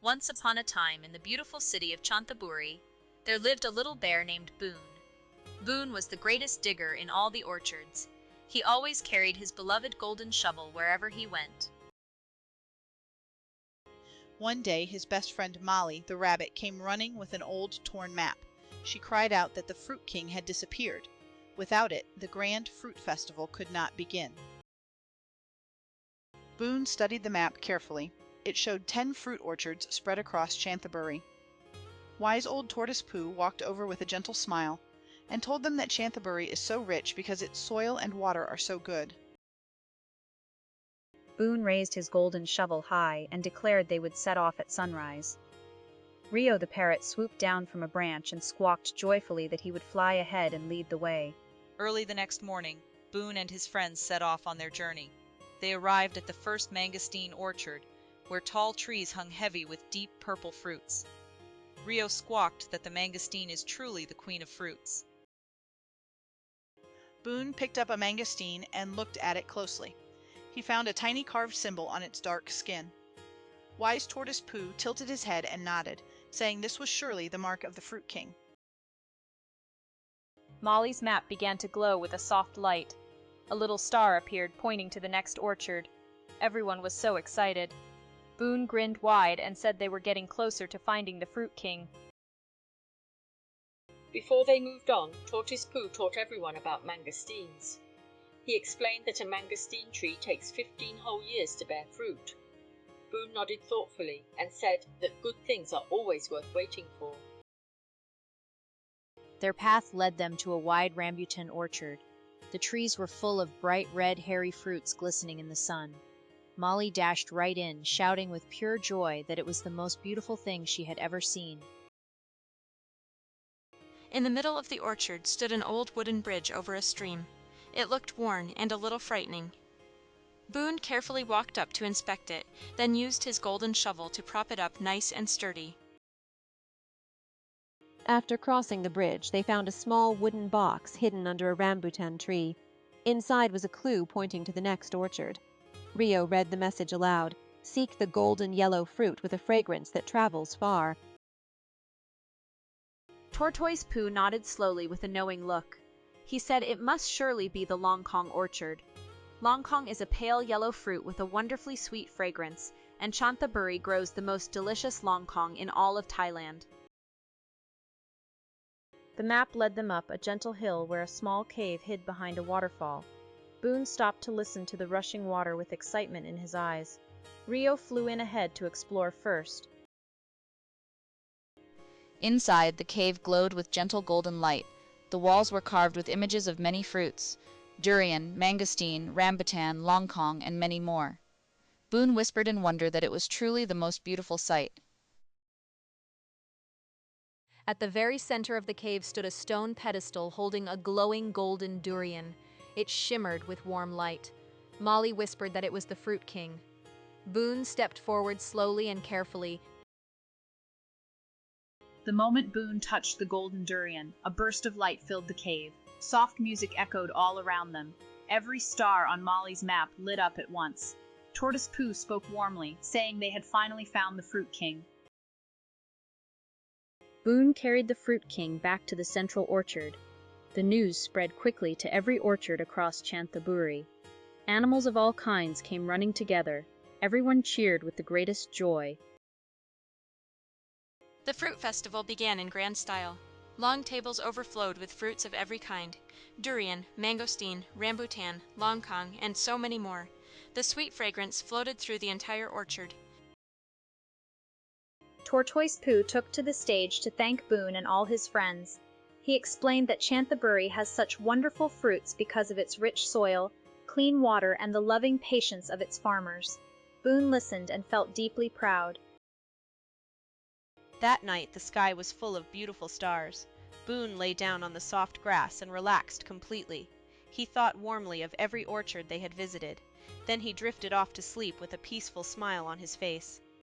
Once upon a time, in the beautiful city of Chanthaburi, there lived a little bear named Boon. Boon was the greatest digger in all the orchards. He always carried his beloved golden shovel wherever he went. One day his best friend Molly, the rabbit, came running with an old torn map. She cried out that the Fruit King had disappeared. Without it, the grand fruit festival could not begin. Boon studied the map carefully. It showed 10 fruit orchards spread across Chanthaburi. Wise old Tortoise Pooh walked over with a gentle smile and told them that Chanthaburi is so rich because its soil and water are so good. Boon raised his golden shovel high and declared they would set off at sunrise. Rio the parrot swooped down from a branch and squawked joyfully that he would fly ahead and lead the way. Early the next morning, Boon and his friends set off on their journey. They arrived at the first mangosteen orchard, where tall trees hung heavy with deep purple fruits. Rio squawked that the mangosteen is truly the queen of fruits. Boon picked up a mangosteen and looked at it closely. He found a tiny carved symbol on its dark skin. Wise Tortoise Pooh tilted his head and nodded, saying this was surely the mark of the Fruit King. Molly's map began to glow with a soft light. A little star appeared, pointing to the next orchard. Everyone was so excited. Boon grinned wide and said they were getting closer to finding the Fruit King. Before they moved on, Tortoise Pooh taught everyone about mangosteens. He explained that a mangosteen tree takes 15 whole years to bear fruit. Boon nodded thoughtfully and said that good things are always worth waiting for. Their path led them to a wide rambutan orchard. The trees were full of bright red, hairy fruits glistening in the sun. Molly dashed right in, shouting with pure joy that it was the most beautiful thing she had ever seen. In the middle of the orchard stood an old wooden bridge over a stream. It looked worn and a little frightening. Boon carefully walked up to inspect it, then used his golden shovel to prop it up nice and sturdy. After crossing the bridge, they found a small wooden box hidden under a rambutan tree. Inside was a clue pointing to the next orchard. Rio read the message aloud: "Seek the golden yellow fruit with a fragrance that travels far." Tortoise Pooh nodded slowly with a knowing look. He said it must surely be the Longkong orchard. Longkong is a pale yellow fruit with a wonderfully sweet fragrance, and Chanthaburi grows the most delicious longkong in all of Thailand. The map led them up a gentle hill where a small cave hid behind a waterfall. Boon stopped to listen to the rushing water with excitement in his eyes. Rio flew in ahead to explore first. Inside, the cave glowed with gentle golden light. The walls were carved with images of many fruits: durian, mangosteen, rambutan, longkong, and many more. Boon whispered in wonder that it was truly the most beautiful sight. At the very center of the cave stood a stone pedestal holding a glowing golden durian. It shimmered with warm light. Molly whispered that it was the Fruit King. Boon stepped forward slowly and carefully. The moment Boon touched the golden durian, a burst of light filled the cave. Soft music echoed all around them. Every star on Molly's map lit up at once. Tortoise Pooh spoke warmly, saying they had finally found the Fruit King. Boon carried the Fruit King back to the central orchard. The news spread quickly to every orchard across Chanthaburi. Animals of all kinds came running together. Everyone cheered with the greatest joy. The fruit festival began in grand style. Long tables overflowed with fruits of every kind: durian, mangosteen, rambutan, longkong, and so many more. The sweet fragrance floated through the entire orchard. Tortoise Pooh took to the stage to thank Boon and all his friends. He explained that Chanthaburi has such wonderful fruits because of its rich soil, clean water, and the loving patience of its farmers. Boon listened and felt deeply proud. That night, the sky was full of beautiful stars. Boon lay down on the soft grass and relaxed completely. He thought warmly of every orchard they had visited. Then he drifted off to sleep with a peaceful smile on his face.